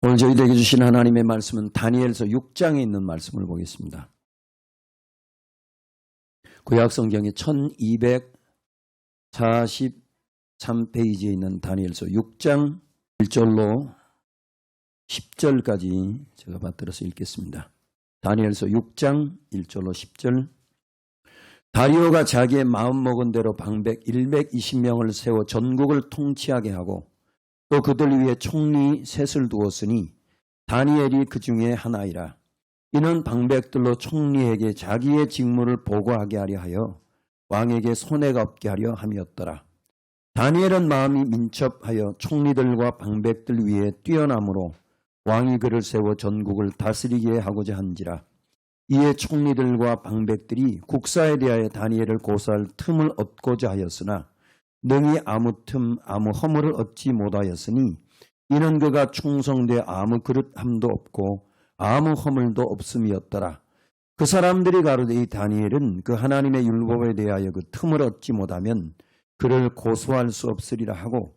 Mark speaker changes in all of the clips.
Speaker 1: 오늘 저희들에게 주신 하나님의 말씀은 다니엘서 6장에 있는 말씀을 보겠습니다. 구약성경의 1243페이지에 있는 다니엘서 6장 1절로 10절까지 제가 받들어서 읽겠습니다. 다니엘서 6장 1절로 10절. 다리오가 자기의 마음먹은 대로 방백 120명을 세워 전국을 통치하게 하고 또 그들 위에 총리 셋을 두었으니 다니엘이 그 중에 하나이라. 이는 방백들로 총리에게 자기의 직무를 보고하게 하려 하여 왕에게 손해가 없게 하려 함이었더라. 다니엘은 마음이 민첩하여 총리들과 방백들 위에 뛰어나므로 왕이 그를 세워 전국을 다스리게 하고자 한지라. 이에 총리들과 방백들이 국사에 대하여 다니엘을 고소할 틈을 얻고자 하였으나 능히 아무 틈 아무 허물을 얻지 못하였으니 이는 그가 충성되어 아무 그릇함도 없고 아무 허물도 없음이었더라. 그 사람들이 가로되 이 다니엘은 그 하나님의 율법에 대하여 그 틈을 얻지 못하면 그를 고소할 수 없으리라 하고,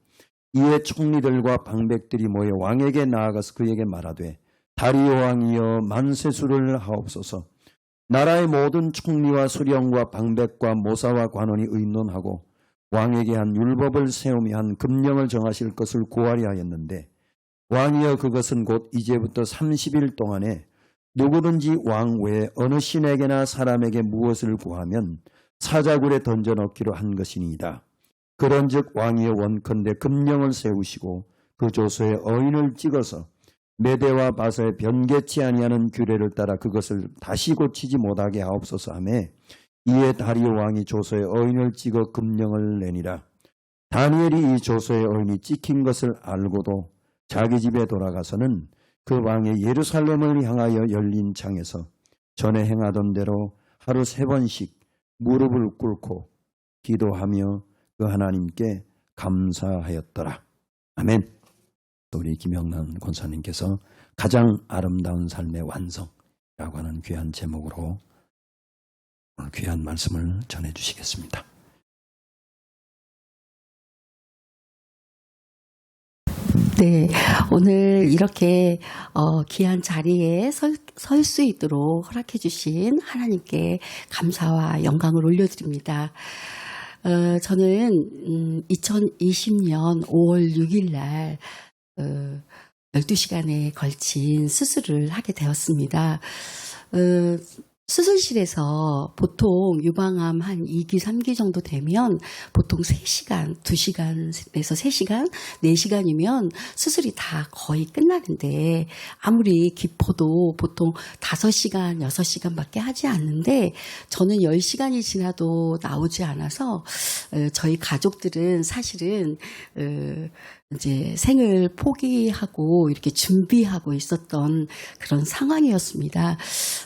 Speaker 1: 이에 총리들과 방백들이 모여 왕에게 나아가서 그에게 말하되 다리오 왕이여 만세수를 하옵소서. 나라의 모든 총리와 수령과 방백과 모사와 관원이 의논하고 왕에게 한 율법을 세우며 한 금령을 정하실 것을 구하려 하였는데, 왕이여 그것은 곧 이제부터 30일 동안에 누구든지 왕 외에 어느 신에게나 사람에게 무엇을 구하면 사자굴에 던져넣기로 한 것이니이다. 그런즉 왕이여 원컨대 금령을 세우시고 그 조서에 어인을 찍어서 메대와 바사에 변개치 아니하는 규례를 따라 그것을 다시 고치지 못하게 하옵소서 하매, 이에 다리오 왕이 조서에 어인을 찍어 금령을 내니라. 다니엘이 이 조서에 어인이 찍힌 것을 알고도 자기 집에 돌아가서는 그 왕의 예루살렘을 향하여 열린 창에서 전에 행하던 대로 하루 3번씩 무릎을 꿇고 기도하며 그 하나님께 감사하였더라. 아멘. 우리 김영란 권사님께서 가장 아름다운 삶의 완성이라고 하는 귀한 제목으로 귀한 말씀을 전해주시겠습니다.
Speaker 2: 네, 오늘 이렇게 귀한 자리에 설 수 있도록 허락해 주신 하나님께 감사와 영광을 올려드립니다. 저는 2020년 5월 6일 날 12시간에 걸친 수술을 하게 되었습니다. 수술실에서 보통 유방암 한 2기, 3기 정도 되면 보통 3시간, 2시간에서 3시간, 4시간이면 수술이 다 거의 끝나는데, 아무리 기포도 보통 5시간, 6시간밖에 하지 않는데 저는 10시간이 지나도 나오지 않아서 저희 가족들은 사실은 이제 생을 포기하고 이렇게 준비하고 있었던 그런 상황이었습니다.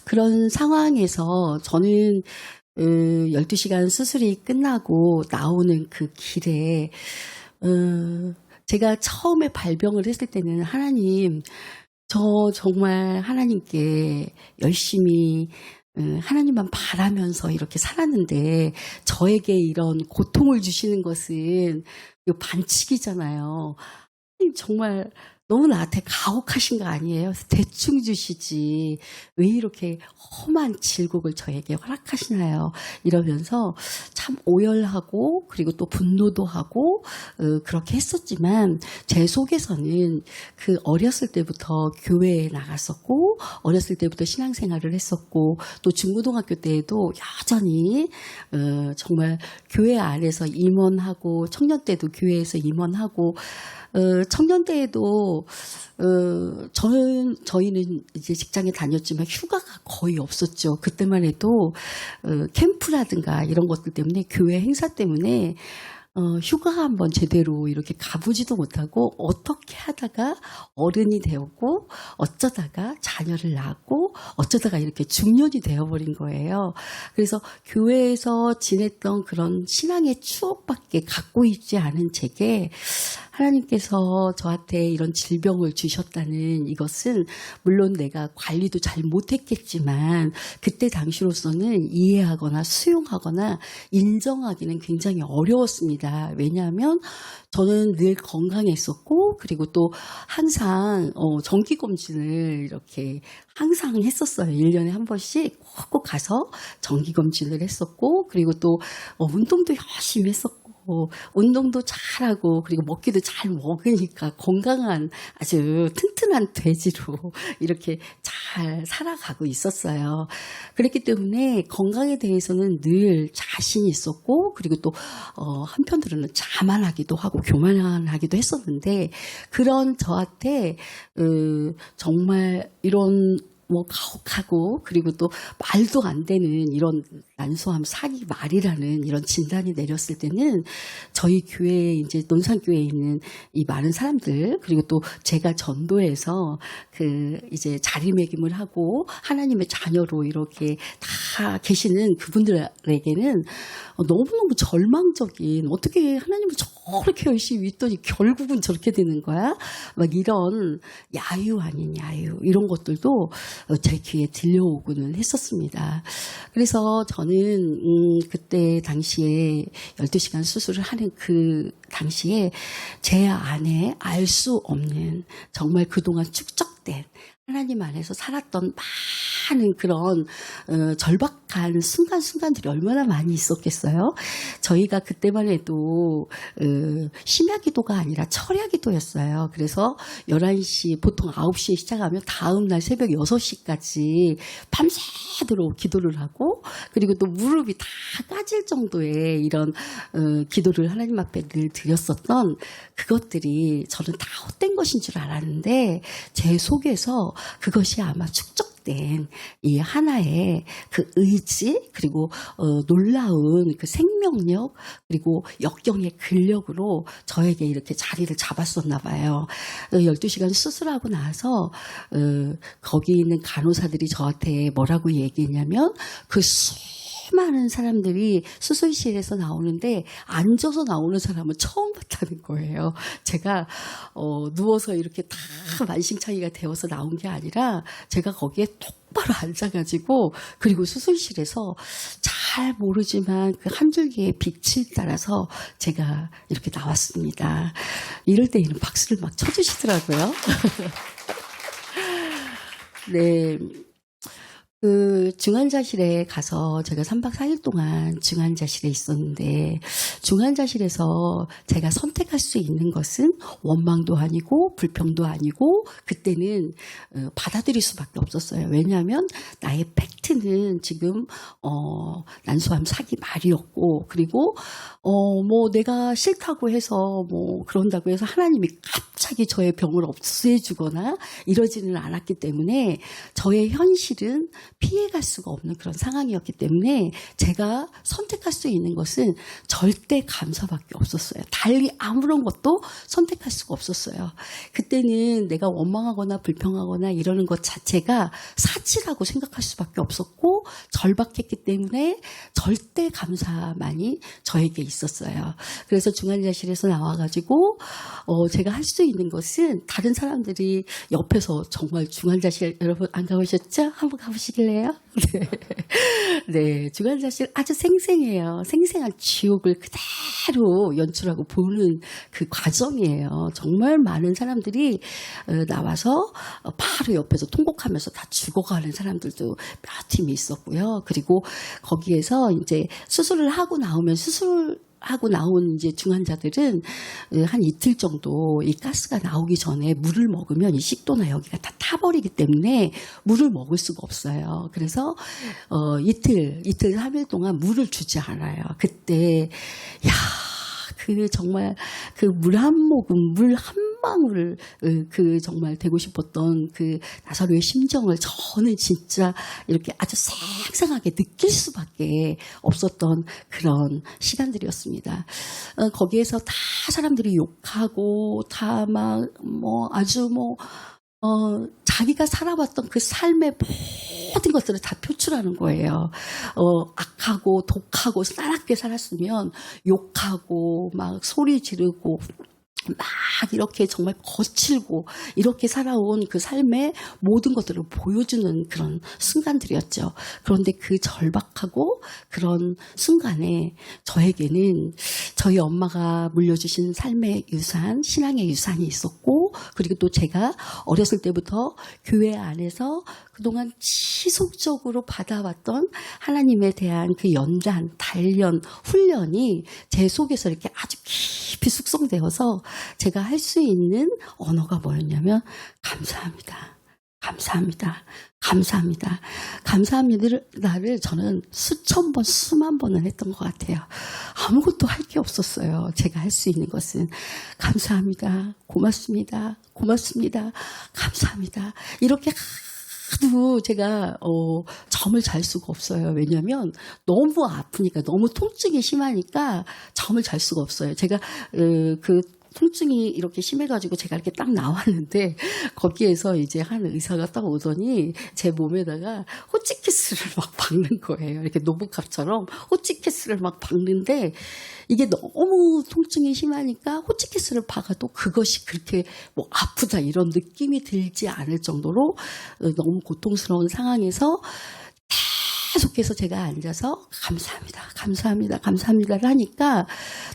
Speaker 2: 그런 상황에서 저는 12시간 수술이 끝나고 나오는 그 길에 제가 처음에 발병을 했을 때는 하나님, 저 정말 하나님께 열심히 하나님만 바라면서 이렇게 살았는데 저에게 이런 고통을 주시는 것은 이거 반칙이잖아요. 정말 너무 나한테 가혹하신 거 아니에요? 대충 주시지 왜 이렇게 험한 질곡을 저에게 허락하시나요? 이러면서 참 오열하고 그리고 또 분노도 하고 그렇게 했었지만 제 속에서는 그 어렸을 때부터 교회에 나갔었고 어렸을 때부터 신앙생활을 했었고 또 중고등학교 때에도 여전히 정말 교회 안에서 임원하고 청년 때도 교회에서 임원하고 청년 때에도 저희는 이제 직장에 다녔지만 휴가가 거의 없었죠. 그때만 해도 캠프라든가 이런 것들 때문에 교회 행사 때문에 휴가 한번 제대로 이렇게 가보지도 못하고 어떻게 하다가 어른이 되었고 어쩌다가 자녀를 낳았고 어쩌다가 이렇게 중년이 되어버린 거예요. 그래서 교회에서 지냈던 그런 신앙의 추억밖에 갖고 있지 않은 제게 하나님께서 저한테 이런 질병을 주셨다는 이것은 물론 내가 관리도 잘 못했겠지만 그때 당시로서는 이해하거나 수용하거나 인정하기는 굉장히 어려웠습니다. 왜냐하면 저는 늘 건강했었고 그리고 또 항상 정기검진을 이렇게 항상 했었어요. 1년에 한 번씩 꼭 가서 정기검진을 했었고 그리고 또 운동도 열심히 했었고 운동도 잘하고 그리고 먹기도 잘 먹으니까 건강한 아주 튼튼한 돼지로 이렇게 잘 살아가고 있었어요. 그렇기 때문에 건강에 대해서는 늘 자신이 있었고 그리고 또 한편으로는 자만하기도 하고 교만하기도 했었는데 그런 저한테 정말 이런 가혹하고 그리고 또 말도 안 되는 이런 난소암 사기 말이라는 이런 진단이 내렸을 때는 저희 교회에 이제 논산교회에 있는 이 많은 사람들 그리고 또 제가 전도해서 이제 자리매김을 하고 하나님의 자녀로 이렇게 다 계시는 그분들에게는 너무너무 절망적인 어떻게 하나님을 저렇게 열심히 믿더니 결국은 저렇게 되는 거야? 막 이런 야유 아닌 야유 이런 것들도 제 귀에 들려오고는 했었습니다. 그래서 저는 그때 당시에 12시간 수술을 하는 그 당시에 제 안에 알 수 없는 정말 그동안 축적된 하나님 안에서 살았던 많은 그런 절박한 순간순간들이 얼마나 많이 있었겠어요. 저희가 그때만 해도 심야기도가 아니라 철야기도였어요. 그래서 11시 보통 9시에 시작하면 다음날 새벽 6시까지 밤새도록 기도를 하고 그리고 또 무릎이 다 까질 정도의 이런 기도를 하나님 앞에 늘 드렸었던 그것들이 저는 다 헛된 것인 줄 알았는데 제 속에서 그것이 아마 축적된 이 하나의 그 의지 그리고 놀라운 그 생명력 그리고 역경의 근력으로 저에게 이렇게 자리를 잡았었나 봐요. 12시간 수술하고 나서 거기 있는 간호사들이 저한테 뭐라고 얘기했냐면 그 수많은 사람들이 수술실에서 나오는데 앉아서 나오는 사람은 처음 봤다는 거예요. 제가 누워서 이렇게 다 만신창이가 되어서 나온 게 아니라 제가 거기에 똑바로 앉아가지고 그리고 수술실에서 잘 모르지만 그 한 줄기의 빛을 따라서 제가 이렇게 나왔습니다. 이럴 때 이런 박수를 막 쳐주시더라고요. 네. 그 중환자실에 가서 제가 3박 4일 동안 중환자실에 있었는데 중환자실에서 제가 선택할 수 있는 것은 원망도 아니고 불평도 아니고 그때는 받아들일 수밖에 없었어요. 왜냐하면 나의 팩트는 지금 난소암 사기 말이었고 그리고 뭐 내가 싫다고 해서 뭐 그런다고 해서 하나님이 갑자기 저의 병을 없애주거나 이러지는 않았기 때문에 저의 현실은 피해갈 수가 없는 그런 상황이었기 때문에 제가 선택할 수 있는 것은 절대 감사밖에 없었어요. 달리 아무런 것도 선택할 수가 없었어요. 그때는 내가 원망하거나 불평하거나 이러는 것 자체가 사치라고 생각할 수밖에 없었고 절박했기 때문에 절대 감사만이 저에게 있었어요. 그래서 중환자실에서 나와가지고 제가 할 수 있는 것은 다른 사람들이 옆에서 정말 중환자실 여러분 안 가보셨죠? 한번 가보시길래요? 네. 네, 중환자실 아주 생생해요. 생생한 지옥을 그대로 연출하고 보는 그 과정이에요. 정말 많은 사람들이 나와서 바로 옆에서 통곡하면서 다 죽어가는 사람들도 몇 팀이 있었고요. 그리고 거기에서 이제 수술을 하고 나오면 하고 나온 이제 중환자들은 한 이틀 정도 이 가스가 나오기 전에 물을 먹으면 이 식도나 여기가 다 타버리기 때문에 물을 먹을 수가 없어요. 그래서 이틀 3일 동안 물을 주지 않아요. 그때 정말 그 물 한 모금, 물 한 방울 그 정말 되고 싶었던 그 나사로의 심정을 저는 진짜 이렇게 아주 생생하게 느낄 수밖에 없었던 그런 시간들이었습니다. 거기에서 다 사람들이 욕하고 다 막 아주 자기가 살아왔던 그 삶의 모든 것들을 다 표출하는 거예요. 악하고 독하고 싸납게 살았으면 욕하고 막 소리 지르고 막 이렇게 정말 거칠고 이렇게 살아온 그 삶의 모든 것들을 보여주는 그런 순간들이었죠. 그런데 그 절박하고 그런 순간에 저에게는 저희 엄마가 물려주신 삶의 유산, 신앙의 유산이 있었고, 그리고 또 제가 어렸을 때부터 교회 안에서 그동안 지속적으로 받아왔던 하나님에 대한 그 연단, 단련, 훈련이 제 속에서 이렇게 아주 깊이 숙성되어서 제가 할 수 있는 언어가 뭐였냐면 감사합니다. 감사합니다. 감사합니다. 감사합니다를 저는 수천 번, 수만 번을 했던 것 같아요. 아무것도 할 게 없었어요. 제가 할 수 있는 것은 감사합니다. 고맙습니다. 고맙습니다. 감사합니다. 이렇게 하도 제가 잠을 잘 수가 없어요. 왜냐하면 너무 아프니까, 너무 통증이 심하니까 잠을 잘 수가 없어요. 제가 그 통증이 이렇게 심해가지고 제가 이렇게 딱 나왔는데 거기에서 이제 한 의사가 딱 오더니 제 몸에다가 호치키스를 막 박는 거예요. 이렇게 노부캅처럼 호치키스를 막 박는데 이게 너무 통증이 심하니까 호치키스를 박아도 그것이 그렇게 뭐 아프다 이런 느낌이 들지 않을 정도로 너무 고통스러운 상황에서 계속해서 제가 앉아서 감사합니다, 감사합니다, 감사합니다를 하니까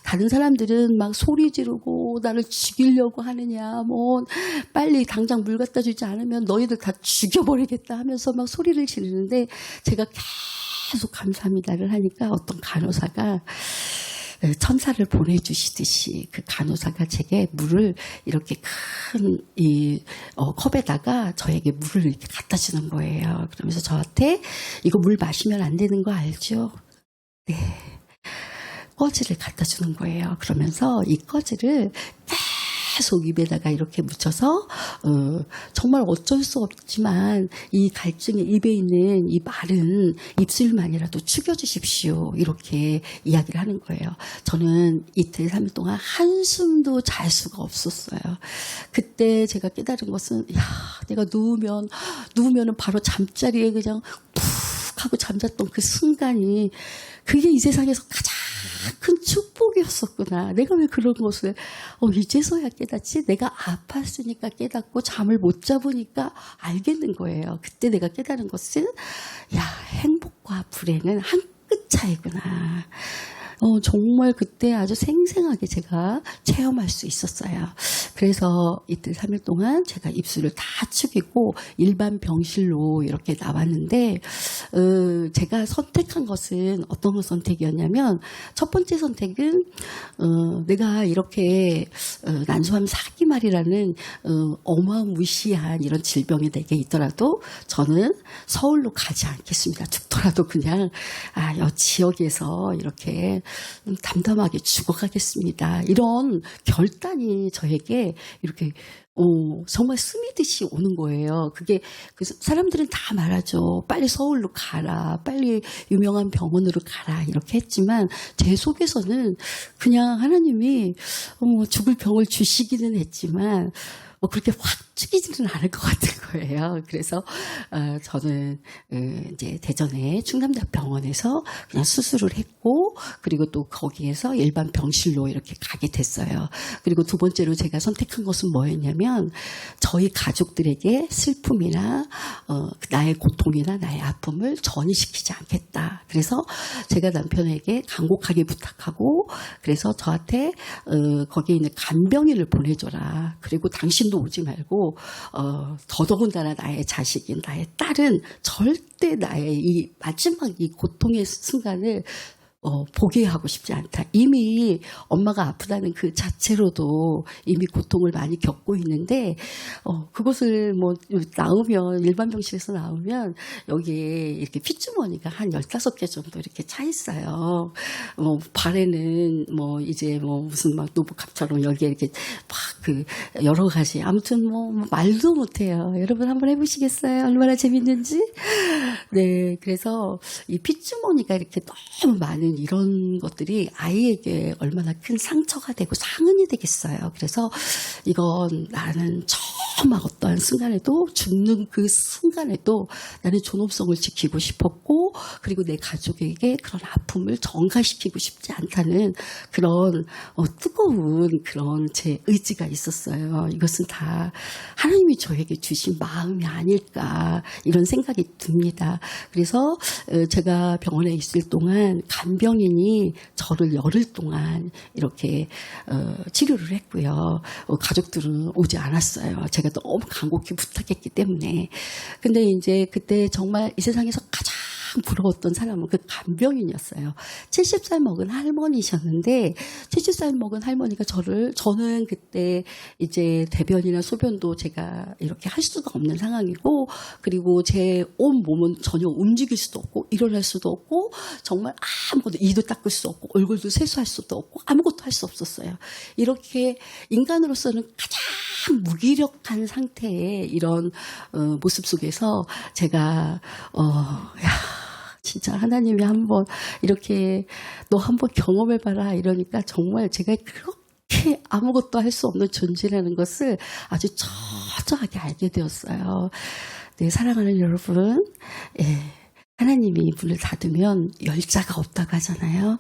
Speaker 2: 다른 사람들은 막 소리 지르고 나를 죽이려고 하느냐, 뭐 빨리 당장 물 갖다 주지 않으면 너희들 다 죽여버리겠다 하면서 막 소리를 지르는데 제가 계속 감사합니다를 하니까 어떤 간호사가 천사를 보내주시듯이 그 간호사가 제게 물을 이렇게 큰 컵에다가 저에게 물을 이렇게 갖다 주는 거예요. 그러면서 저한테 이거 물 마시면 안 되는 거 알죠? 네. 꺼지를 갖다 주는 거예요. 그러면서 이 꺼지를 계속 입에다가 이렇게 묻혀서 정말 어쩔 수 없지만 이 갈증에 입에 있는 이 마른 입술만이라도 죽여주십시오. 이렇게 이야기를 하는 거예요. 저는 이틀 3일 동안 한숨도 잘 수가 없었어요. 그때 제가 깨달은 것은 내가 누우면은 바로 잠자리에 그냥 푹 하고 잠잤던 그 순간이 그게 이 세상에서 가장 큰 축복이었었구나. 내가 왜 그런 것을 이제서야 깨닫지? 내가 아팠으니까 깨닫고 잠을 못 자보니까 알겠는 거예요. 그때 내가 깨달은 것은 행복과 불행은 한 끗 차이구나. 정말 그때 아주 생생하게 제가 체험할 수 있었어요. 그래서 이틀 3일 동안 제가 입술을 다 축이고 일반 병실로 이렇게 나왔는데 제가 선택한 것은 어떤 선택이었냐면 첫 번째 선택은 내가 이렇게 난소암 4기말이라는 어마무시한 이런 병이 내게 있더라도 저는 서울로 가지 않겠습니다. 죽더라도 그냥 여 지역에서 이렇게 담담하게 죽어가겠습니다. 이런 결단이 저에게 이렇게 정말 스미듯이 오는 거예요. 그게 사람들은 다 말하죠. 빨리 서울로 가라. 빨리 유명한 병원으로 가라. 이렇게 했지만 제 속에서는 그냥 하나님이 죽을 병을 주시기는 했지만 그렇게 확 죽이지는 않을 것 같은 거예요. 그래서 저는 이제 대전의 충남대병원에서 그냥 수술을 했고, 그리고 또 거기에서 일반 병실로 이렇게 가게 됐어요. 그리고 두 번째로 제가 선택한 것은 뭐였냐면 저희 가족들에게 슬픔이나 나의 고통이나 나의 아픔을 전이시키지 않겠다. 그래서 제가 남편에게 간곡하게 부탁하고, 그래서 저한테 거기에 있는 간병인을 보내줘라. 그리고 당신도 오지 말고 더더군다나 나의 자식인 나의 딸은 절대 나의 이 마지막 이 고통의 순간을 보게 하고 싶지 않다. 이미 엄마가 아프다는 그 자체로도 이미 고통을 많이 겪고 있는데 그것을 나오면 일반 병실에서 나오면 여기에 이렇게 핏주머니가 한 15개 정도 이렇게 차 있어요. 발에는 이제 무슨 막 노부캅처럼 여기에 이렇게 막 여러 가지 아무튼 말도 못해요. 여러분 한번 해보시겠어요? 얼마나 재밌는지? 네, 그래서 이 핏주머니가 이렇게 너무 많은 저는 이런 것들이 아이에게 얼마나 큰 상처가 되고 상흔이 되겠어요. 그래서 이건 나는 막 어떠한 순간에도 죽는 그 순간에도 나는 존엄성을 지키고 싶었고 그리고 내 가족에게 그런 아픔을 전가시키고 싶지 않다는 그런 뜨거운 그런 제 의지가 있었어요. 이것은 다 하나님이 저에게 주신 마음이 아닐까 이런 생각이 듭니다. 그래서 제가 병원에 있을 동안 간병인이 저를 열흘 동안 이렇게 치료를 했고요. 가족들은 오지 않았어요. 제가 너무 간곡히 부탁했기 때문에. 근데 이제 그때 정말 이 세상에서 가장 부러웠던 사람은 그 간병인이었어요. 70살 먹은 할머니셨는데 70살 먹은 할머니가 저는 그때 이제 대변이나 소변도 제가 이렇게 할 수가 없는 상황이고 그리고 제 온 몸은 전혀 움직일 수도 없고 일어날 수도 없고 정말 아무것도 이도 닦을 수 없고 얼굴도 세수할 수도 없고 아무것도 할 수 없었어요. 이렇게 인간으로서는 가장 무기력한 상태의 이런 모습 속에서 제가 진짜 하나님이 한번 이렇게 너 한번 경험해봐라 이러니까 정말 제가 그렇게 아무것도 할 수 없는 존재라는 것을 아주 처절하게 알게 되었어요. 네, 사랑하는 여러분, 예. 하나님이 문을 닫으면 열자가 없다고 하잖아요.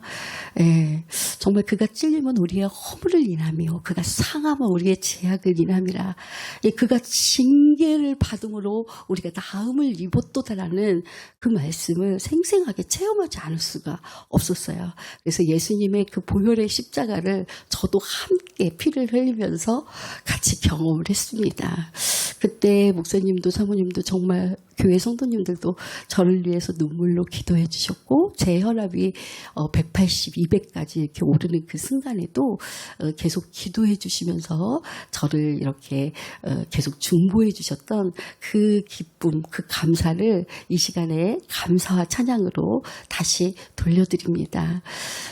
Speaker 2: 예, 정말 그가 찔리면 우리의 허물을 인하며 그가 상하면 우리의 죄악을 인함이라. 예, 그가 징계를 받음으로 우리가 나음을 입었도다라는 그 말씀을 생생하게 체험하지 않을 수가 없었어요. 그래서 예수님의 그 보혈의 십자가를 저도 함께 피를 흘리면서 같이 경험을 했습니다. 그때 목사님도 사모님도 정말 교회 성도님들도 저를 위해서 눈물로 기도해 주셨고 제 혈압이 180, 200까지 이렇게 오르는 그 순간에도 계속 기도해 주시면서 저를 이렇게 계속 중보해 주셨던 그 기쁨, 그 감사를 이 시간에 감사와 찬양으로 다시 돌려드립니다.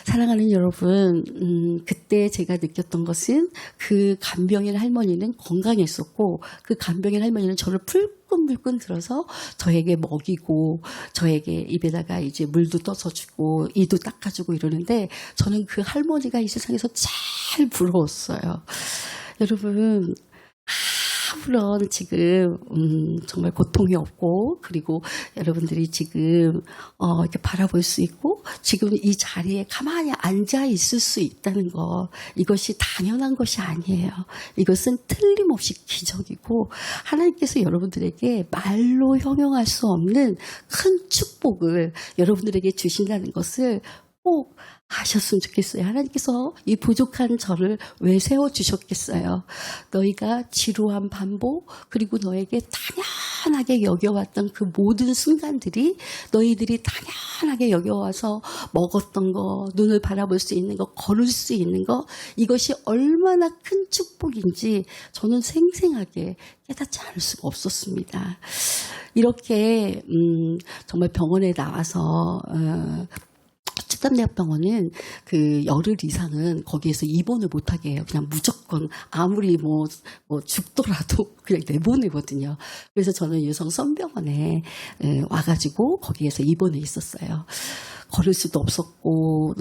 Speaker 2: 사랑하는 여러분, 그때 제가 느꼈던 것은 그 간병인 할머니는 건강했었고 그 간병인 할머니는 저를 불끈불끈 들어서 저에게 먹이고 저에게 입에다가 이제 물도 떠서 주고 이도 닦아주고 이러는데 저는 그 할머니가 이 세상에서 제일 부러웠어요. 여러분 아무런 지금 정말 고통이 없고 그리고 여러분들이 지금 이렇게 바라볼 수 있고 지금 이 자리에 가만히 앉아 있을 수 있다는 것 이것이 당연한 것이 아니에요. 이것은 틀림없이 기적이고 하나님께서 여러분들에게 말로 형용할 수 없는 큰 축복을 여러분들에게 주신다는 것을 꼭 아셨으면 좋겠어요. 하나님께서 이 부족한 저를 왜 세워주셨겠어요. 너희가 지루한 반복 그리고 너에게 당연하게 여겨왔던 그 모든 순간들이 너희들이 당연하게 여겨와서 먹었던 거 눈을 바라볼 수 있는 거 걸을 수 있는 거 이것이 얼마나 큰 축복인지 저는 생생하게 깨닫지 않을 수가 없었습니다. 이렇게 정말 병원에 나와서 축담대학병원은 그 열흘 이상은 거기에서 입원을 못하게 해요. 그냥 무조건 아무리 뭐 죽더라도 그냥 내보내거든요. 그래서 저는 유성 선병원에 와가지고 거기에서 입원해 있었어요. 걸을 수도 없었고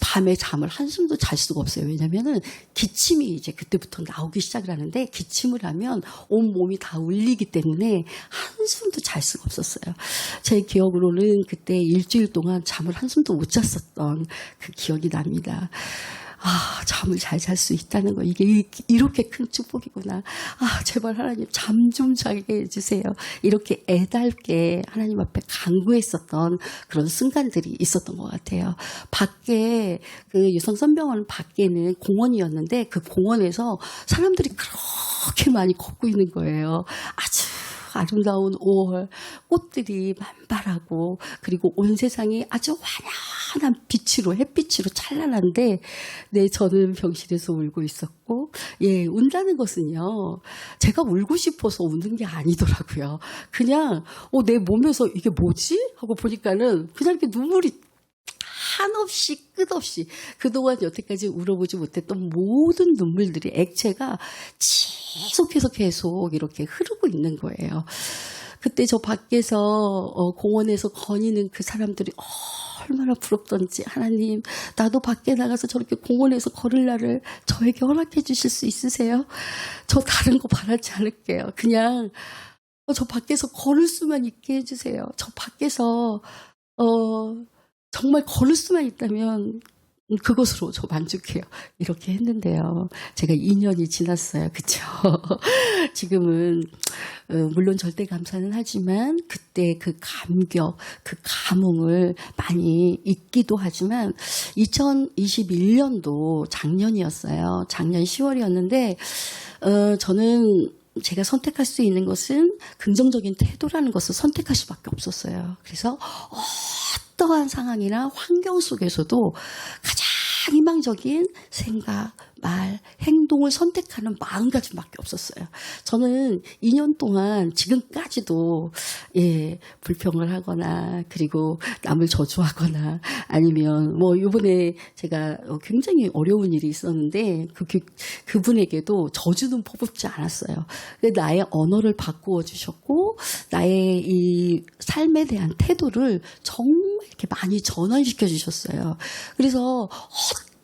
Speaker 2: 밤에 잠을 한숨도 잘 수가 없어요. 왜냐면은 기침이 이제 그때부터 나오기 시작을 하는데 기침을 하면 온 몸이 다 울리기 때문에 한숨도 잘 수가 없었어요. 제 기억으로는 그때 일주일 동안 잠을 한숨도 못 잤었던 그 기억이 납니다. 잠을 잘 잘 수 있다는 거 이게 이렇게 큰 축복이구나. 제발 하나님 잠 좀 자게 해주세요. 이렇게 애달게 하나님 앞에 간구했었던 그런 순간들이 있었던 것 같아요. 밖에 그 유성선병원 밖에는 공원이었는데 그 공원에서 사람들이 그렇게 많이 걷고 있는 거예요. 아주 아름다운 5월 꽃들이 만발하고 그리고 온 세상이 아주 환한 빛으로 햇빛으로 찬란한데 저는 병실에서 울고 있었고 운다는 것은요 제가 울고 싶어서 우는 게 아니더라고요. 그냥 내 몸에서 이게 뭐지? 하고 보니까는 그냥 이렇게 눈물이 한없이 끝없이 그동안 여태까지 울어보지 못했던 모든 눈물들이 액체가 계속해서 계속 이렇게 흐르고 있는 거예요. 그때 저 밖에서 공원에서 거니는 그 사람들이 얼마나 부럽던지 하나님 나도 밖에 나가서 저렇게 공원에서 걸을 날을 저에게 허락해 주실 수 있으세요? 저 다른 거 바라지 않을게요. 그냥 저 밖에서 걸을 수만 있게 해주세요. 저 밖에서 정말 걸을 수만 있다면 그것으로 저 만족해요. 이렇게 했는데요. 제가 2년이 지났어요. 그쵸? 지금은 물론 절대 감사는 하지만 그때 그 감격, 그 감흥을 많이 잊기도 하지만 2021년도 작년이었어요. 작년 10월이었는데 저는 제가 선택할 수 있는 것은 긍정적인 태도라는 것을 선택할 수밖에 없었어요. 그래서 어떠한 상황이나 환경 속에서도 가장 희망적인 생각, 말, 행동을 선택하는 마음가짐밖에 없었어요. 저는 2년 동안 지금까지도 불평을 하거나 그리고 남을 저주하거나 아니면 뭐 이번에 제가 굉장히 어려운 일이 있었는데 그분에게도 저주는 퍼붓지 않았어요. 나의 언어를 바꾸어 주셨고 나의 이 삶에 대한 태도를 정말 이렇게 많이 전환시켜 주셨어요. 그래서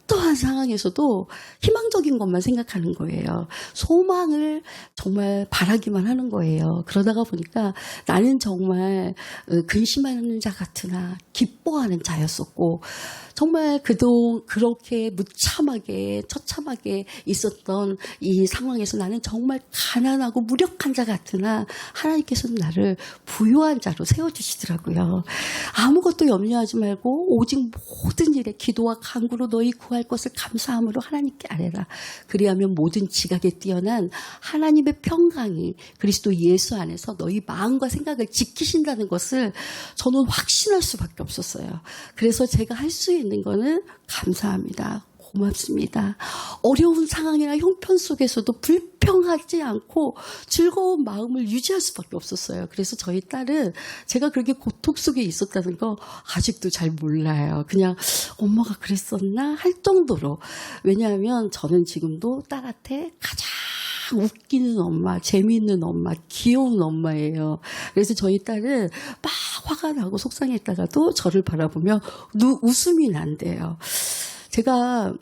Speaker 2: 어떠한 상황에서도 희망적인 것만 생각하는 거예요. 소망을 정말 바라기만 하는 거예요. 그러다가 보니까 나는 정말 근심하는 자 같으나 기뻐하는 자였었고 정말 그렇게 무참하게 처참하게 있었던 이 상황에서 나는 정말 가난하고 무력한 자 같으나 하나님께서는 나를 부유한 자로 세워주시더라고요. 아무것도 염려하지 말고 오직 모든 일에 기도와 간구로 너희 구할 것을 감사함으로 하나님께 아뢰라. 그리하면 모든 지각에 뛰어난 하나님의 평강이 그리스도 예수 안에서 너희 마음과 생각을 지키신다는 것을 저는 확신할 수밖에 없었어요. 그래서 제가 할 수 있는 거는 감사합니다. 고맙습니다. 어려운 상황이나 형편 속에서도 불평하지 않고 즐거운 마음을 유지할 수밖에 없었어요. 그래서 저희 딸은 제가 그렇게 고통 속에 있었다는 거 아직도 잘 몰라요. 그냥 엄마가 그랬었나 할 정도로. 왜냐하면 저는 지금도 딸한테 가장 웃기는 엄마, 재미있는 엄마, 귀여운 엄마예요. 그래서 저희 딸은 막 화가 나고 속상했다가도 저를 바라보며 웃음이 난대요. 제가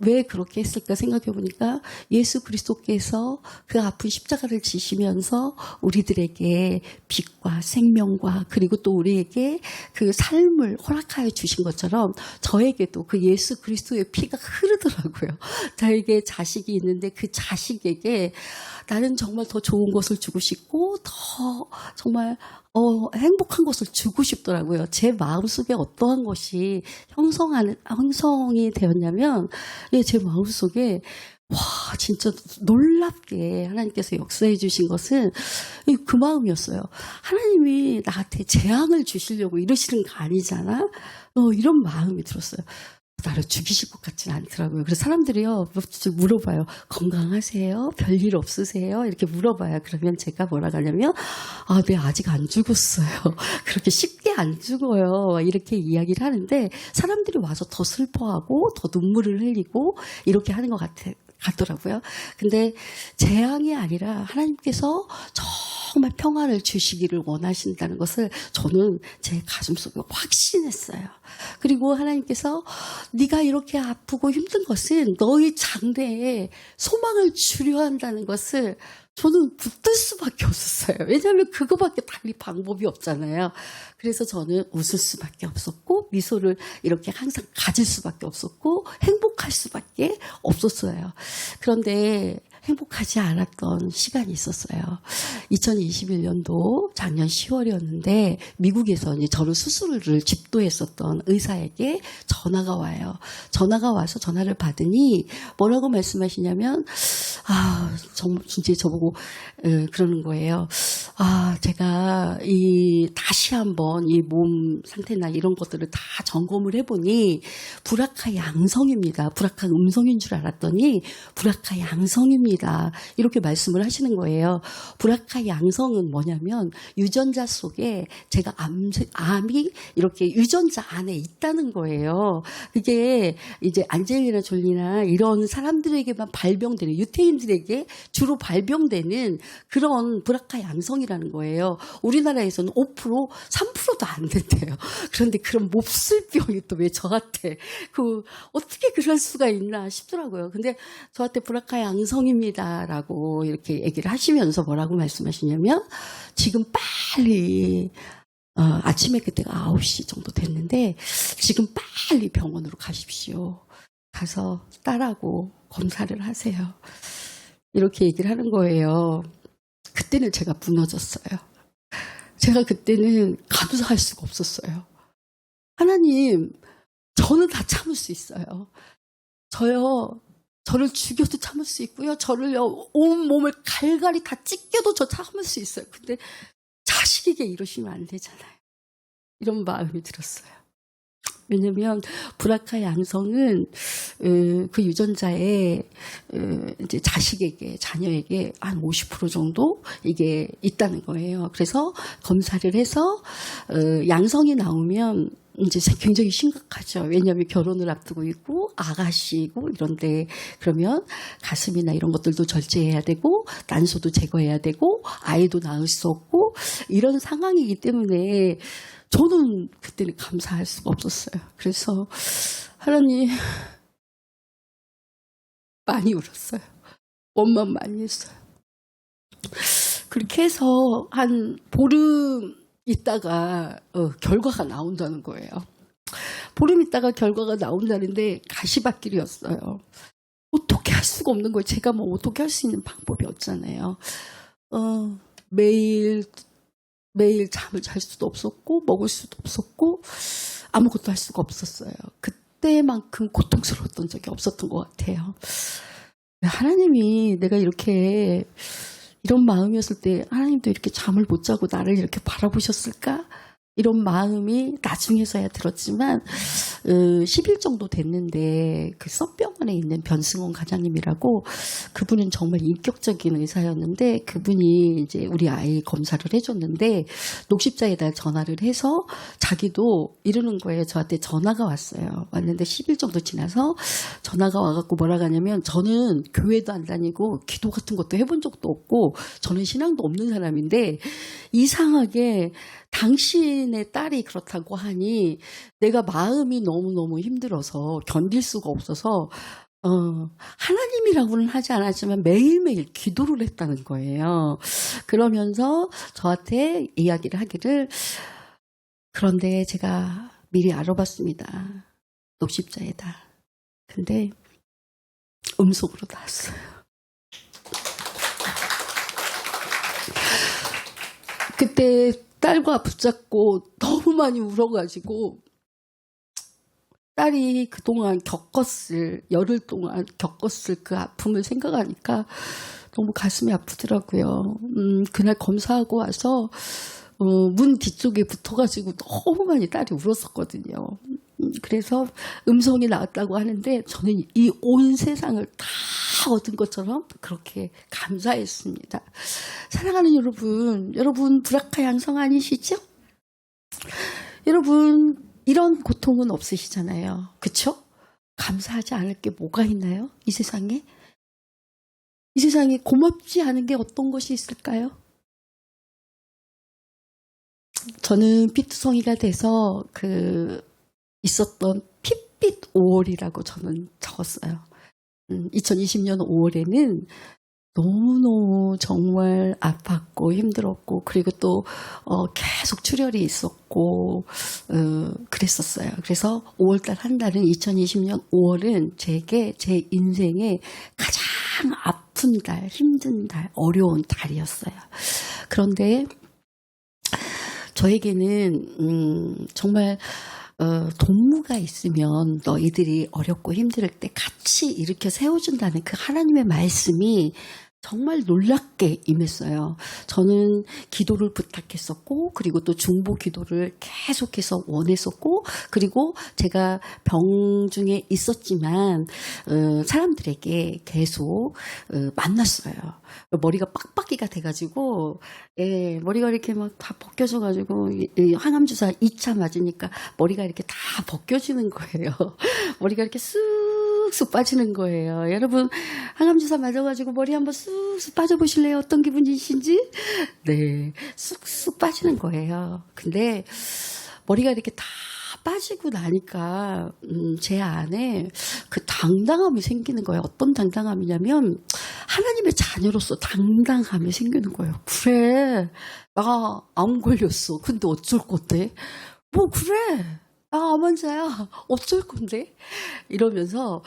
Speaker 2: 왜 그렇게 했을까 생각해 보니까 예수 그리스도께서 그 아픈 십자가를 지시면서 우리들에게 빛과 생명과 그리고 또 우리에게 그 삶을 허락하여 주신 것처럼 저에게도 그 예수 그리스도의 피가 흐르더라고요. 저에게 자식이 있는데 그 자식에게 나는 정말 더 좋은 것을 주고 싶고 더 정말 행복한 것을 주고 싶더라고요. 제 마음속에 어떠한 것이 형성이 되었냐면 제 마음속에 와 진짜 놀랍게 하나님께서 역사해 주신 것은 그 마음이었어요. 하나님이 나한테 재앙을 주시려고 이러시는 거 아니잖아. 이런 마음이 들었어요. 나를 죽이실 것 같지는 않더라고요. 그래서 사람들이요 물어봐요. 건강하세요? 별일 없으세요? 이렇게 물어봐요. 그러면 제가 뭐라 하냐면 네 아직 안 죽었어요. 그렇게 쉽게 안 죽어요. 이렇게 이야기를 하는데 사람들이 와서 더 슬퍼하고 더 눈물을 흘리고 이렇게 하는 것 같더라고요. 근데 재앙이 아니라 하나님께서 정말 평안을 주시기를 원하신다는 것을 저는 제 가슴속에 확신했어요. 그리고 하나님께서 네가 이렇게 아프고 힘든 것은 너희 장래에 소망을 주려 한다는 것을 저는 붙들 수밖에 없었어요. 왜냐하면 그거밖에 달리 방법이 없잖아요. 그래서 저는 웃을 수밖에 없었고 미소를 이렇게 항상 가질 수밖에 없었고 행복할 수밖에 없었어요. 그런데 행복하지 않았던 시간이 있었어요. 2021년도 작년 10월이었는데 미국에서 이제 저를 수술을 집도했었던 의사에게 전화가 와요. 전화가 와서 전화를 받으니 뭐라고 말씀하시냐면 정말 진짜 저보고 그러는 거예요. 제가 다시 한번 이 몸 상태나 이런 것들을 다 점검을 해보니 브라카 양성입니다. 브라카 음성인 줄 알았더니 브라카 양성입니다. 양성이다. 이렇게 말씀을 하시는 거예요. 브라카 양성은 뭐냐면 유전자 속에 제가 암이 이렇게 유전자 안에 있다는 거예요. 그게 이제 안젤리나 졸리나 이런 사람들에게만 발병되는, 유태인들에게 주로 발병되는 그런 브라카 양성이라는 거예요. 우리나라에서는 5%, 3%도 안 된대요. 그런데 그런 몹쓸병이 또 왜 저한테 어떻게 그럴 수가 있나 싶더라고요. 근데 저한테 브라카 양성입니다라고 이렇게 얘기를 하시면서 뭐라고 말씀하시냐면 지금 빨리 아침에 그때가 9시 정도 됐는데 지금 빨리 병원으로 가십시오. 가서 딸하고 검사를 하세요. 이렇게 얘기를 하는 거예요. 그때는 제가 무너졌어요. 제가 그때는 감사할 수가 없었어요. 하나님, 저는 다 참을 수 있어요. 저를 죽여도 참을 수 있고요. 저를요, 온 몸을 갈갈이 다 찢겨도 저 참을 수 있어요. 근데 자식에게 이러시면 안 되잖아요. 이런 마음이 들었어요. 왜냐면 브라카 양성은 그 유전자에 이제 자식에게, 자녀에게 한 50% 정도 이게 있다는 거예요. 그래서 검사를 해서 양성이 나오면 이제 굉장히 심각하죠. 왜냐하면 결혼을 앞두고 있고 아가씨고 이런데 그러면 가슴이나 이런 것들도 절제해야 되고 난소도 제거해야 되고 아이도 낳을 수 없고 이런 상황이기 때문에 저는 그때는 감사할 수가 없었어요. 그래서 하나님 많이 울었어요. 원망 많이 했어요. 그렇게 해서 한 보름 있다가 결과가 나온다는 거예요. 보름 있다가 결과가 나온다는데 가시밭길이었어요. 어떻게 할 수가 없는 거예요. 제가 뭐 어떻게 할 수 있는 방법이 없잖아요. 매일 잠을 잘 수도 없었고 먹을 수도 없었고 아무것도 할 수가 없었어요. 그때만큼 고통스러웠던 적이 없었던 것 같아요. 하나님이 내가 이렇게 이런 마음이었을 때 하나님도 이렇게 잠을 못 자고 나를 이렇게 바라보셨을까? 이런 마음이 나중에서야 들었지만 10일 정도 됐는데 그 썬병원에 있는 변승원 과장님이라고 그분은 정말 인격적인 의사였는데 그분이 이제 우리 아이 검사를 해줬는데 녹십자에다 전화를 해서 자기도 이러는 거예요. 저한테 전화가 왔어요. 왔는데 10일 정도 지나서 전화가 와갖고 뭐라고 하냐면 저는 교회도 안 다니고 기도 같은 것도 해본 적도 없고 저는 신앙도 없는 사람인데 이상하게 당신의 딸이 그렇다고 하니 내가 마음이 너무너무 힘들어서 견딜 수가 없어서 하나님이라고는 하지 않았지만 매일매일 기도를 했다는 거예요. 그러면서 저한테 이야기를 하기를 그런데 제가 미리 알아봤습니다. 녹십자에다. 근데 음속으로 나왔어요. 그때 딸과 붙잡고 너무 많이 울어가지고 딸이 그동안 열흘 동안 겪었을 그 아픔을 생각하니까 너무 가슴이 아프더라고요. 그날 검사하고 와서 문 뒤쪽에 붙어가지고 너무 많이 딸이 울었었거든요. 그래서 음성이 나왔다고 하는데 저는 이 온 세상을 다 얻은 것처럼 그렇게 감사했습니다. 사랑하는 여러분 브라카 양성 아니시죠? 여러분 이런 고통은 없으시잖아요. 그렇죠? 감사하지 않을 게 뭐가 있나요? 이 세상에? 이 세상에 고맙지 않은 게 어떤 것이 있을까요? 저는 피투성이가 돼서 있었던 핏빛 5월이라고 저는 적었어요. 2020년 5월에는 너무너무 정말 아팠고 힘들었고 그리고 또 계속 출혈이 있었고 그랬었어요. 그래서 5월달 한 달은 2020년 5월은 제게 제 인생의 가장 아픈 달, 힘든 달, 어려운 달이었어요. 그런데 저에게는 정말 동무가 있으면 너희들이 어렵고 힘들 때 같이 일으켜 세워준다는 그 하나님의 말씀이 정말 놀랍게 임했어요. 저는 기도를 부탁했었고, 그리고 또 중보 기도를 계속해서 원했었고, 그리고 제가 병중에 있었지만 사람들에게 계속 만났어요. 머리가 빡빡이가 돼가지고, 예, 머리가 이렇게 막 다 벗겨져가지고 이 항암 주사 2차 맞으니까 머리가 이렇게 다 벗겨지는 거예요. 머리가 이렇게 쑥쑥 빠지는 거예요. 여러분 항암 주사 맞아가지고 머리 한번 쑥쑥 빠져보실래요? 어떤 기분이신지? 네, 쑥쑥 빠지는 거예요. 근데 머리가 이렇게 다 빠지고 나니까 제 안에 그 당당함이 생기는 거예요. 어떤 당당함이냐면 하나님의 자녀로서 당당함이 생기는 거예요. 그래, 나 암 걸렸어. 근데 어쩔 건데? 뭐 그래, 나 암 환자야. 어쩔 건데? 이러면서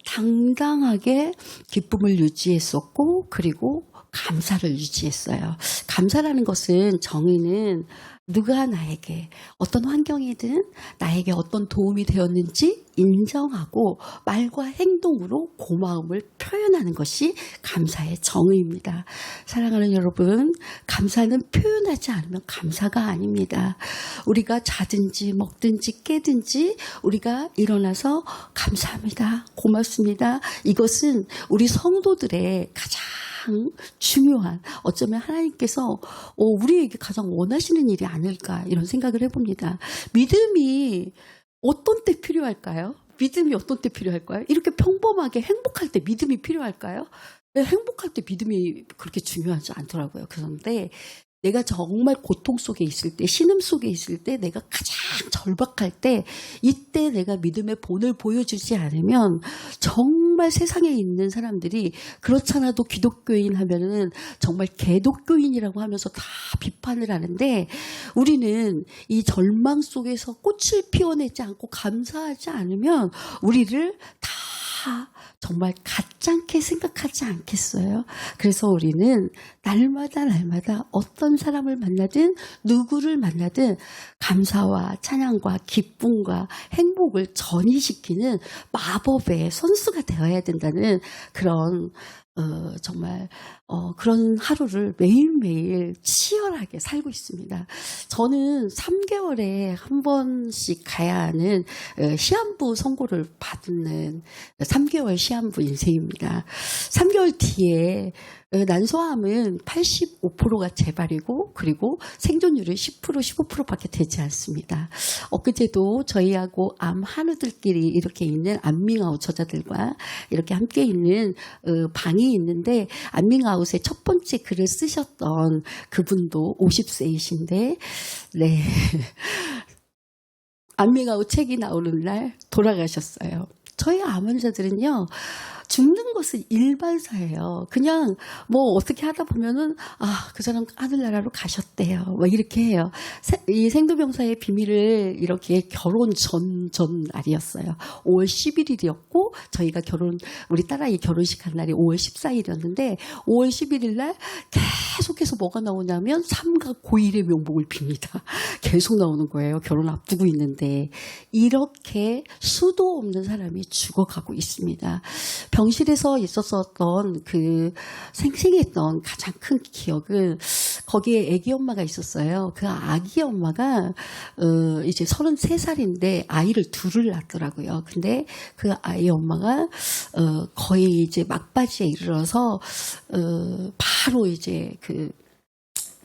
Speaker 2: 당당하게 기쁨을 유지했었고, 그리고 감사를 유지했어요. 감사라는 것은 정의는 누가 나에게 어떤 환경이든 나에게 어떤 도움이 되었는지 인정하고 말과 행동으로 고마움을 표현하는 것이 감사의 정의입니다. 사랑하는 여러분, 감사는 표현하지 않으면 감사가 아닙니다. 우리가 자든지 먹든지 깨든지 우리가 일어나서 감사합니다, 고맙습니다. 이것은 우리 성도들의 가장 중요한, 어쩌면 하나님께서 우리에게 가장 원하시는 일이 아닐까 이런 생각을 해봅니다. 믿음이 어떤 때 필요할까요? 믿음이 어떤 때 필요할까요? 이렇게 평범하게 행복할 때 믿음이 필요할까요? 네, 행복할 때 믿음이 그렇게 중요하지 않더라고요. 그런데 내가 정말 고통 속에 있을 때, 신음 속에 있을 때, 내가 가장 절박할 때, 이때 내가 믿음의 본을 보여주지 않으면 정말 세상에 있는 사람들이 그렇잖아도 기독교인 하면은 정말 개독교인이라고 하면서 다 비판을 하는데, 우리는 이 절망 속에서 꽃을 피워내지 않고 감사하지 않으면 우리를 다 정말 가짜게 생각하지 않겠어요? 그래서 우리는 날마다 어떤 사람을 만나든 누구를 만나든 감사와 찬양과 기쁨과 행복을 전이시키는 마법의 선수가 되어야 된다는 그런 정말 그런 하루를 매일매일 치열하게 살고 있습니다. 저는 3개월에 한 번씩 가야 하는 시한부 선고를 받는 3개월 시한부 인생입니다. 3개월 뒤에 난소암은 85%가 재발이고, 그리고 생존율은 10%, 15%밖에 되지 않습니다. 엊그제도 저희하고 암 한우들끼리 이렇게 있는 안밍아웃 저자들과 이렇게 함께 있는 방이 있는데, 안밍아웃의 첫 번째 글을 쓰셨던 그분도 50세이신데, 네. 안밍아웃 책이 나오는 날 돌아가셨어요. 저희 암 환자들은요, 죽는 것은 일반사예요. 그냥 뭐 어떻게 하다 보면은 그 사람 하늘나라로 가셨대요. 뭐 이렇게 해요. 이 생도병사의 비밀을 이렇게 결혼 전 날이었어요. 5월 11일이었고 저희가 우리 딸아이 결혼식 한 날이 5월 14일이었는데 5월 11일 날 계속해서 뭐가 나오냐면 삼가 고일의 명복을 빕니다. 계속 나오는 거예요. 결혼 앞두고 있는데 이렇게 수도 없는 사람이 죽어가고 있습니다. 병실에서 있었던 그 생생했던 가장 큰 기억은 거기에 아기 엄마가 있었어요. 그 아기 엄마가 이제 33살인데 아이를 둘을 낳더라고요. 근데 그 아이 엄마가 거의 이제 막바지에 이르러서 바로 이제 그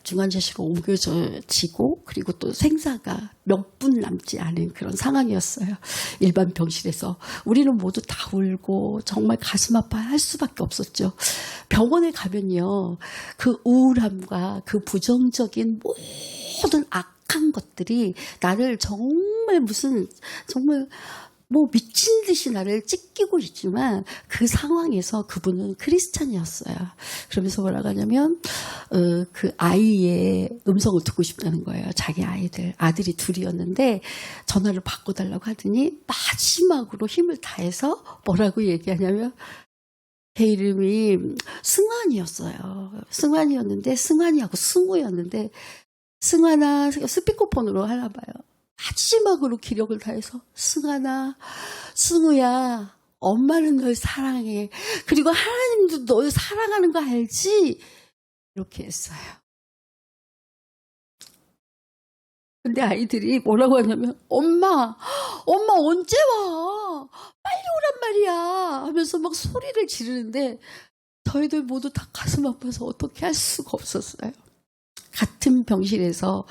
Speaker 2: 중환자실로 옮겨지고, 그리고 또 생사가 몇 분 남지 않은 그런 상황이었어요. 일반 병실에서. 우리는 모두 다 울고 정말 가슴 아파할 수밖에 없었죠. 병원에 가면요, 그 우울함과 그 부정적인 모든 악한 것들이 나를 정말 정말 뭐 미친 듯이 나를 찢기고 있지만 그 상황에서 그분은 크리스찬이었어요. 그러면서 뭐라고 하냐면 그 아이의 음성을 듣고 싶다는 거예요. 자기 아들이 둘이었는데 전화를 바꿔달라고 하더니 마지막으로 힘을 다해서 뭐라고 얘기하냐면 걔 이름이 승환이었어요. 승환이었는데 승환이하고 승우였는데 승환아 스피커폰으로 하나 봐요. 마지막으로 기력을 다해서 승환아, 승우야, 엄마는 널 사랑해. 그리고 하나님도 널 사랑하는 거 알지? 이렇게 했어요. 근데 아이들이 뭐라고 하냐면 엄마 언제 와? 빨리 오란 말이야 하면서 막 소리를 지르는데 저희들 모두 다 가슴 아파서 어떻게 할 수가 없었어요. 같은 병실에서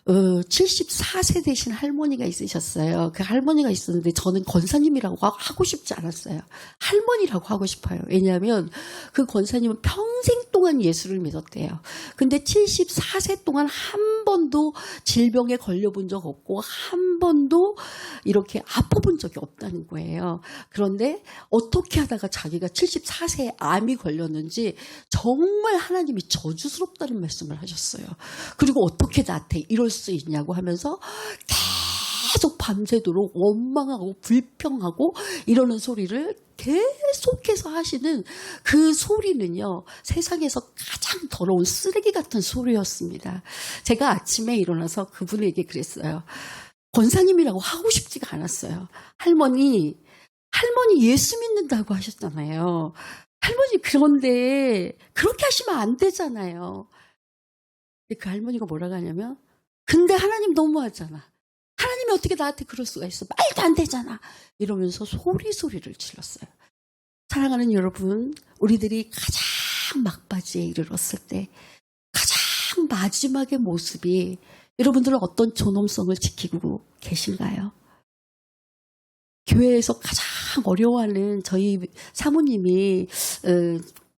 Speaker 2: 74세 되신 할머니가 있으셨어요. 그 할머니가 있었는데 저는 권사님이라고 하고 싶지 않았어요. 할머니라고 하고 싶어요. 왜냐하면 그 권사님은 평생 동안 예수를 믿었대요. 근데 74세 동안 한 번도 질병에 걸려본 적 없고 한 번도 이렇게 아파본 적이 없다는 거예요. 그런데 어떻게 하다가 자기가 74세에 암이 걸렸는지 정말 하나님이 저주스럽다는 말씀을 하셨어요. 그리고 어떻게 나한테 이럴 수 있냐고 하면서 계속 밤새도록 원망하고 불평하고 이러는 소리를 계속해서 하시는 그 소리는요, 세상에서 가장 더러운 쓰레기 같은 소리였습니다. 제가 아침에 일어나서 그분에게 그랬어요. 권사님이라고 하고 싶지가 않았어요. 할머니 예수 믿는다고 하셨잖아요. 할머니 그런데 그렇게 하시면 안 되잖아요. 그 할머니가 뭐라고 하냐면 근데 하나님 너무하잖아. 하나님이 어떻게 나한테 그럴 수가 있어. 말도 안 되잖아. 이러면서 소리를 질렀어요. 사랑하는 여러분, 우리들이 가장 막바지에 이르렀을 때 가장 마지막의 모습이 여러분들은 어떤 존엄성을 지키고 계신가요? 교회에서 가장 어려워하는 저희 사모님이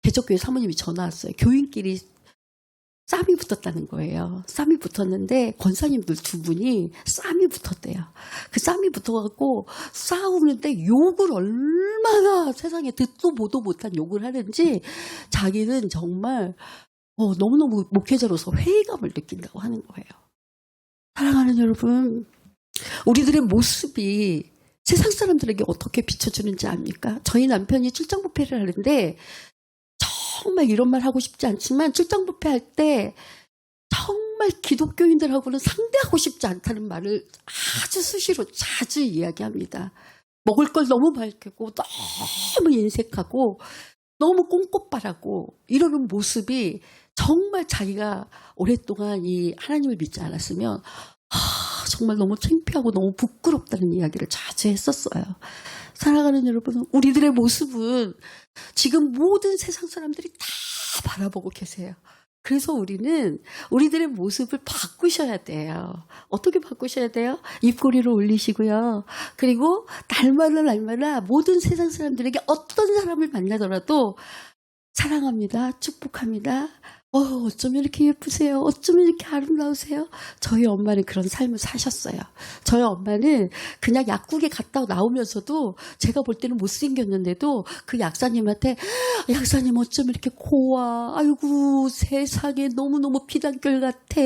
Speaker 2: 개척교회 사모님이 전화 왔어요. 교인끼리 쌈이 붙었다는 거예요. 쌈이 붙었는데 권사님들 두 분이 쌈이 붙었대요. 그 쌈이 붙어갖고 싸우는데 욕을 얼마나 세상에 듣도 보도 못한 욕을 하는지 자기는 정말 너무너무 목회자로서 회의감을 느낀다고 하는 거예요. 사랑하는 여러분, 우리들의 모습이 세상 사람들에게 어떻게 비춰주는지 압니까? 저희 남편이 출장 부패를 하는데 정말 이런 말 하고 싶지 않지만 출장 부패할 때 정말 기독교인들하고는 상대하고 싶지 않다는 말을 아주 수시로 자주 이야기합니다. 먹을 걸 너무 밝히고 너무 인색하고 너무 꼼꼼바라고 이러는 모습이 정말 자기가 오랫동안 이 하나님을 믿지 않았으면 정말 너무 창피하고 너무 부끄럽다는 이야기를 자주 했었어요. 사랑하는 여러분, 우리들의 모습은 지금 모든 세상 사람들이 다 바라보고 계세요. 그래서 우리는 우리들의 모습을 바꾸셔야 돼요. 어떻게 바꾸셔야 돼요? 입꼬리를 올리시고요. 그리고 날마다 모든 세상 사람들에게 어떤 사람을 만나더라도 사랑합니다. 축복합니다. 어쩜 이렇게 예쁘세요? 어쩜 이렇게 아름다우세요? 저희 엄마는 그런 삶을 사셨어요. 저희 엄마는 그냥 약국에 갔다 나오면서도 제가 볼 때는 못생겼는데도 그 약사님한테 약사님 어쩜 이렇게 고와? 아이고 세상에 너무너무 피단결 같아.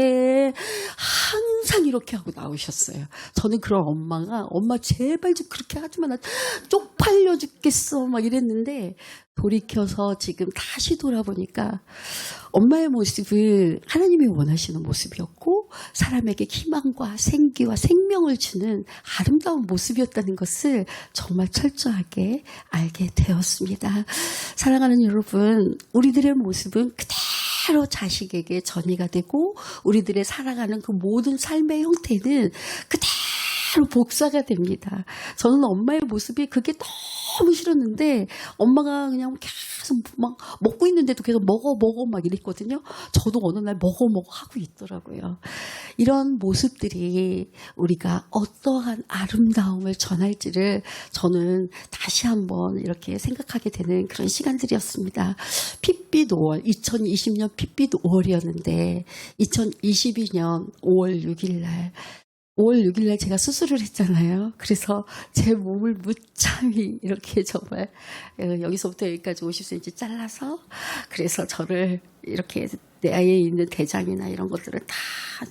Speaker 2: 항상 이렇게 하고 나오셨어요. 저는 그런 엄마 제발 좀 그렇게 하지 마. 나 쪽팔려 죽겠어. 막 이랬는데 돌이켜서 지금 다시 돌아보니까 엄마의 모습은 하나님이 원하시는 모습이었고 사람에게 희망과 생기와 생명을 주는 아름다운 모습이었다는 것을 정말 철저하게 알게 되었습니다. 사랑하는 여러분, 우리들의 모습은 그대로 자식에게 전이가 되고 우리들의 살아가는 그 모든 삶의 형태는 그대로 복사가 됩니다. 저는 엄마의 모습이 그게 너무 싫었는데 엄마가 그냥 계속 막 먹고 있는데도 계속 먹어 막 이랬거든요. 저도 어느 날 먹어 하고 있더라고요. 이런 모습들이 우리가 어떠한 아름다움을 전할지를 저는 다시 한번 이렇게 생각하게 되는 그런 시간들이었습니다. 핏빛 5월, 2020년 핏빛 5월이었는데 2022년 5월 6일 날 5월 6일 날 제가 수술을 했잖아요. 그래서 제 몸을 무참히 이렇게 정말 여기서부터 여기까지 50cm 잘라서 그래서 저를 이렇게 내 아이에 있는 대장이나 이런 것들을 다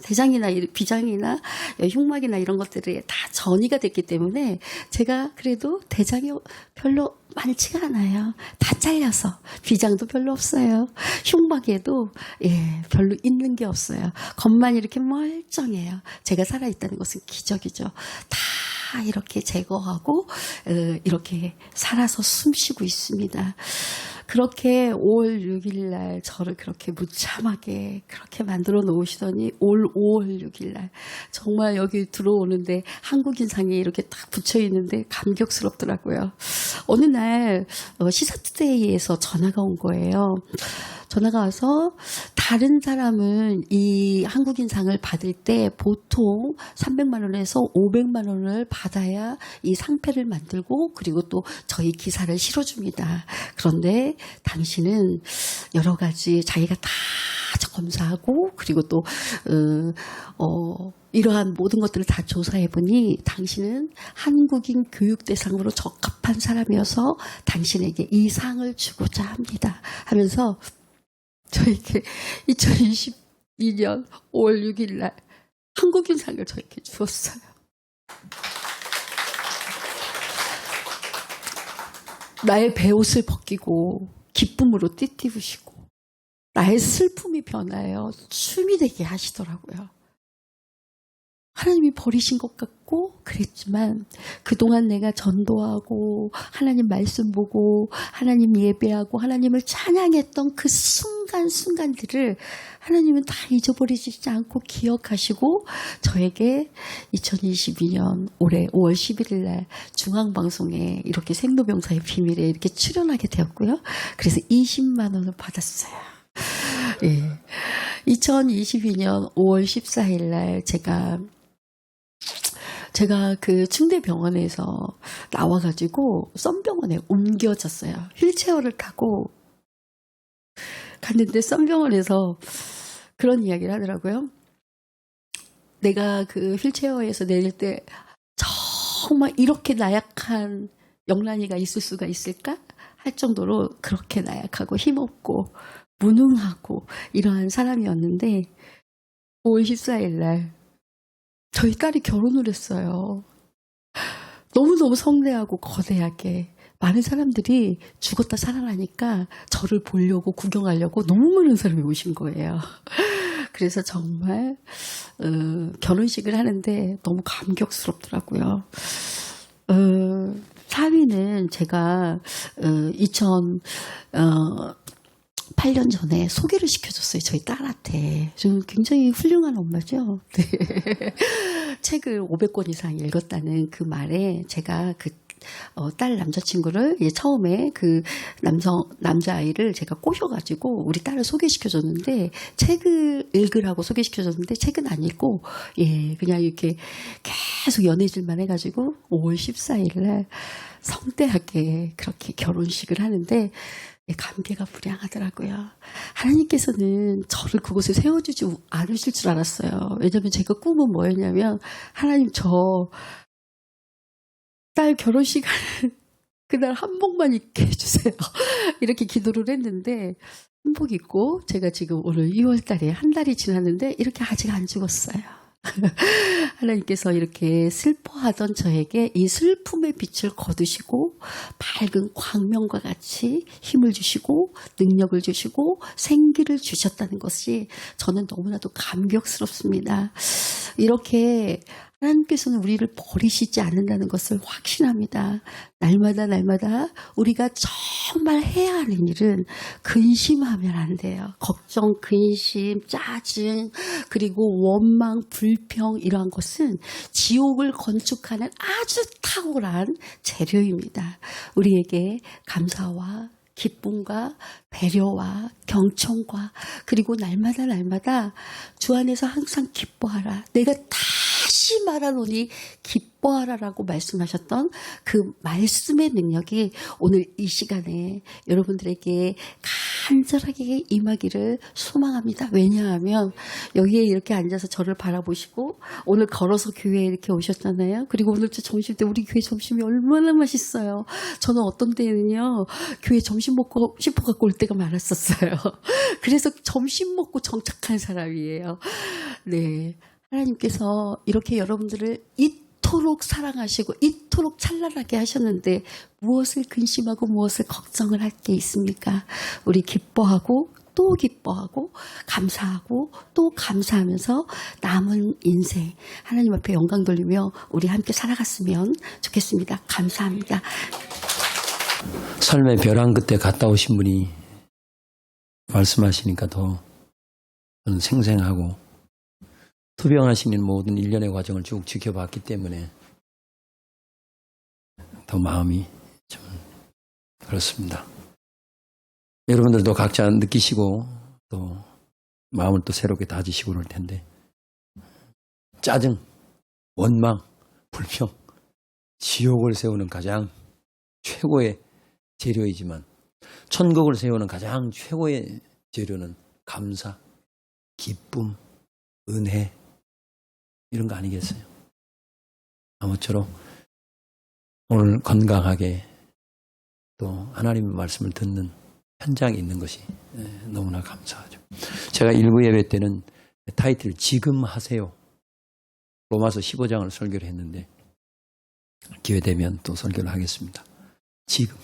Speaker 2: 대장이나 비장이나 흉막이나 이런 것들이 다 전이가 됐기 때문에 제가 그래도 대장이 별로 많지가 않아요. 다 잘려서 비장도 별로 없어요. 흉막에도 별로 있는 게 없어요. 겉만 이렇게 멀쩡해요. 제가 살아있다는 것은 기적이죠. 다 이렇게 제거하고 이렇게 살아서 숨쉬고 있습니다. 그렇게 5월 6일 날 저를 그렇게 무참하게 그렇게 만들어 놓으시더니 올 5월 6일 날 정말 여기 들어오는데 한국인상이 이렇게 딱 붙여 있는데 감격스럽더라고요. 어느 날 시사투데이에서 전화가 온 거예요. 전화가 와서 다른 사람은 이 한국인상을 받을 때 보통 300만 원에서 500만 원을 받아야 이 상패를 만들고 그리고 또 저희 기사를 실어줍니다. 그런데 당신은 여러 가지 자기가 다 검사하고 그리고 또 이러한 모든 것들을 다 조사해보니 당신은 한국인 교육대상으로 적합한 사람이어서 당신에게 이 상을 주고자 합니다. 하면서 저에게 2022년 5월 6일 날 한국인상을 저에게 주었어요. 나의 베옷을 벗기고 기쁨으로 띠띠부시고 나의 슬픔이 변하여 춤이 되게 하시더라고요. 하나님이 버리신 것 같고 그랬지만 그동안 내가 전도하고 하나님 말씀 보고 하나님 예배하고 하나님을 찬양했던 그 순간순간들을 하나님은 다 잊어버리지 않고 기억하시고 저에게 2022년 올해 5월 11일 날 중앙방송에 이렇게 생로병사의 비밀에 이렇게 출연하게 되었고요. 그래서 20만 원을 받았어요. 예. 2022년 5월 14일 날 제가 그 충대병원에서 나와가지고 썬병원에 옮겨졌어요. 휠체어를 타고 갔는데 썬병원에서 그런 이야기를 하더라고요. 내가 그 휠체어에서 내릴 때 정말 이렇게 나약한 영란이가 있을 수가 있을까? 할 정도로 그렇게 나약하고 힘없고 무능하고 이러한 사람이었는데 5월 14일 날 저희 딸이 결혼을 했어요. 너무너무 성대하고 거대하게 많은 사람들이 죽었다 살아나니까 저를 보려고 구경하려고 너무 많은 사람이 오신 거예요. 그래서 정말 결혼식을 하는데 너무 감격스럽더라고요. 4위는 제가 8년 전에 소개를 시켜줬어요. 저희 딸한테. 좀 굉장히 훌륭한 엄마죠. 네. 책을 500권 이상 읽었다는 그 말에 제가 그 딸 남자친구를 처음에 그 남자아이를 제가 꼬셔가지고 우리 딸을 소개시켜줬는데 책을 읽으라고 소개시켜줬는데 책은 안 읽고 그냥 이렇게 계속 연애질만 해가지고 5월 14일 날 성대하게 그렇게 결혼식을 하는데 감개가 무량하더라고요. 하나님께서는 저를 그곳에 세워주지 않으실 줄 알았어요. 왜냐하면 제가 꿈은 뭐였냐면 하나님 저 딸 결혼식 하는 그날 한복만 입게 해주세요. 이렇게 기도를 했는데 한복 입고 제가 지금 오늘 2월 달에 한 달이 지났는데 이렇게 아직 안 죽었어요. 하나님께서 이렇게 슬퍼하던 저에게 이 슬픔의 빛을 거두시고 밝은 광명과 같이 힘을 주시고 능력을 주시고 생기를 주셨다는 것이 저는 너무나도 감격스럽습니다. 이렇게 하나님께서는 우리를 버리시지 않는다는 것을 확신합니다. 날마다 우리가 정말 해야 하는 일은 근심하면 안 돼요. 걱정, 근심, 짜증, 그리고 원망, 불평 이러한 것은 지옥을 건축하는 아주 탁월한 재료입니다. 우리에게 감사와 기쁨과 배려와 경청과 그리고 날마다 주 안에서 항상 기뻐하라. 내가 다시 말하노니 기뻐하라라고 말씀하셨던 그 말씀의 능력이 오늘 이 시간에 여러분들에게 간절하게 임하기를 소망합니다. 왜냐하면 여기에 이렇게 앉아서 저를 바라보시고 오늘 걸어서 교회에 이렇게 오셨잖아요. 그리고 오늘 점심 때 우리 교회 점심이 얼마나 맛있어요. 저는 어떤 때는요. 교회 점심 먹고 싶어 갖고 올 때가 많았었어요. 그래서 점심 먹고 정착한 사람이에요. 네. 하나님께서 이렇게 여러분들을 이토록 사랑하시고 이토록 찬란하게 하셨는데 무엇을 근심하고 무엇을 걱정을 할 게 있습니까? 우리 기뻐하고 또 기뻐하고 감사하고 또 감사하면서 남은 인생 하나님 앞에 영광 돌리며 우리 함께 살아갔으면 좋겠습니다. 감사합니다.
Speaker 1: 삶의 벼랑 끝에 갔다 오신 분이 말씀하시니까 더 저는 생생하고 투병하시는 모든 일련의 과정을 쭉 지켜봤기 때문에 더 마음이 좀 그렇습니다. 여러분들도 각자 느끼시고 또 마음을 또 새롭게 다지시고 그럴 텐데 짜증, 원망, 불평, 지옥을 세우는 가장 최고의 재료이지만 천국을 세우는 가장 최고의 재료는 감사, 기쁨, 은혜 이런 거 아니겠어요? 아무쪼록 오늘 건강하게 또 하나님의 말씀을 듣는 현장에 있는 것이 너무나 감사하죠. 제가 일부 예배 때는 타이틀 지금 하세요. 로마서 15장을 설교를 했는데 기회 되면 또 설교를 하겠습니다. 지금.